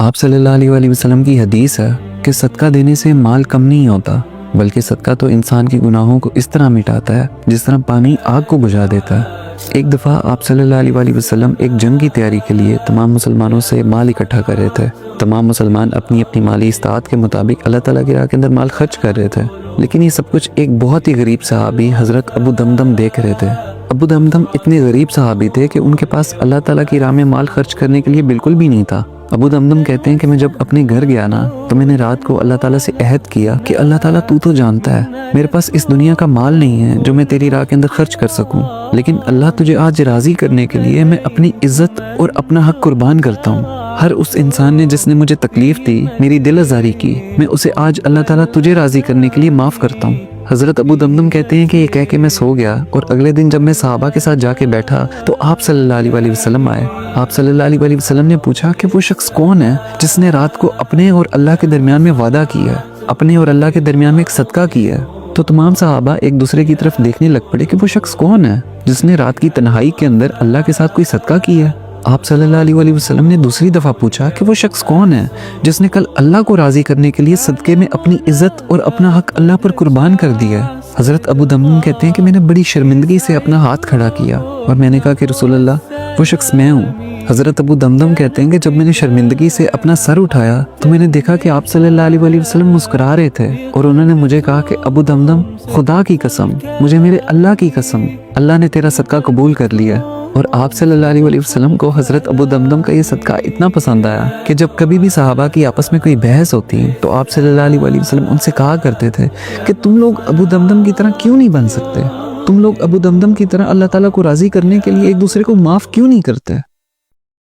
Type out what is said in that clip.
آپ صلی اللہ علیہ وسلم کی حدیث ہے کہ صدقہ دینے سے مال کم نہیں ہوتا، بلکہ صدقہ تو انسان کی گناہوں کو اس طرح مٹاتا ہے جس طرح پانی آگ کو بجھا دیتا ہے۔ ایک دفعہ آپ صلی اللہ علیہ وسلم ایک جنگ کی تیاری کے لیے تمام مسلمانوں سے مال اکٹھا کر رہے تھے۔ تمام مسلمان اپنی اپنی مالی استطاعت کے مطابق اللہ تعالیٰ کی راہ کے اندر مال خرچ کر رہے تھے، لیکن یہ سب کچھ ایک بہت ہی غریب صحابی حضرت ابو دمدم دیکھ رہے تھے۔ ابو دمدم اتنے غریب صحابی تھے کہ ان کے پاس اللہ تعالیٰ کی راہ میں مال خرچ کرنے کے لیے بالکل بھی نہیں تھا۔ ابو دمدم کہتے ہیں کہ میں جب اپنے گھر گیا نا تو میں نے رات کو اللہ تعالیٰ سے عہد کیا کہ اللہ تعالیٰ تو جانتا ہے میرے پاس اس دنیا کا مال نہیں ہے جو میں تیری راہ کے اندر خرچ کر سکوں، لیکن اللہ تجھے آج راضی کرنے کے لیے میں اپنی عزت اور اپنا حق قربان کرتا ہوں۔ ہر اس انسان نے جس نے مجھے تکلیف دی، میری دل آزاری کی، میں اسے آج اللہ تعالیٰ تجھے راضی کرنے کے لیے معاف کرتا ہوں۔ حضرت ابو دمدم کہتے ہیں کہ یہ کہہ کے میں سو گیا، اور اگلے دن جب میں صحابہ کے ساتھ جا کے بیٹھا تو آپ صلی اللہ علیہ وسلم آئے۔ آپ صلی اللہ علیہ وسلم نے پوچھا کہ وہ شخص کون ہے جس نے رات کو اپنے اور اللہ کے درمیان میں وعدہ کیا ہے، اپنے اور اللہ کے درمیان میں ایک صدقہ کیا ہے؟ تو تمام صحابہ ایک دوسرے کی طرف دیکھنے لگ پڑے کہ وہ شخص کون ہے جس نے رات کی تنہائی کے اندر اللہ کے ساتھ کوئی صدقہ کیا ہے۔ آپ صلی اللہ علیہ وسلم نے دوسری دفعہ پوچھا کہ وہ شخص کون ہے جس نے کل اللہ کو راضی کرنے کے لیے صدقے میں اپنی عزت اور اپنا حق اللہ پر قربان کر دیا ہے۔ حضرت ابو دمدم کہتے ہیں کہ میں نے بڑی شرمندگی سے اپنا ہاتھ کھڑا کیا اور میں نے کہا کہ رسول اللہ وہ شخص میں ہوں۔ حضرت ابو دمدم کہتے ہیں کہ جب میں نے شرمندگی سے اپنا سر اٹھایا تو میں نے دیکھا کہ آپ صلی اللہ علیہ وسلم مسکرا رہے تھے، اور انہوں نے مجھے کہا کہ ابو دمدم خدا کی قسم، مجھے میرے اللہ کی قسم، اللہ نے تیرا صدقہ قبول کر لیا۔ اور آپ صلی اللہ علیہ وسلم کو حضرت ابو دمدم کا یہ صدقہ اتنا پسند آیا کہ جب کبھی بھی صحابہ کی آپس میں کوئی بحث ہوتی تو آپ صلی اللہ علیہ وسلم ان سے کہا کرتے تھے کہ تم لوگ ابو دمدم کی طرح کیوں نہیں بن سکتے؟ تم لوگ ابو دمدم کی طرح اللہ تعالیٰ کو راضی کرنے کے لیے ایک دوسرے کو معاف کیوں نہیں کرتے؟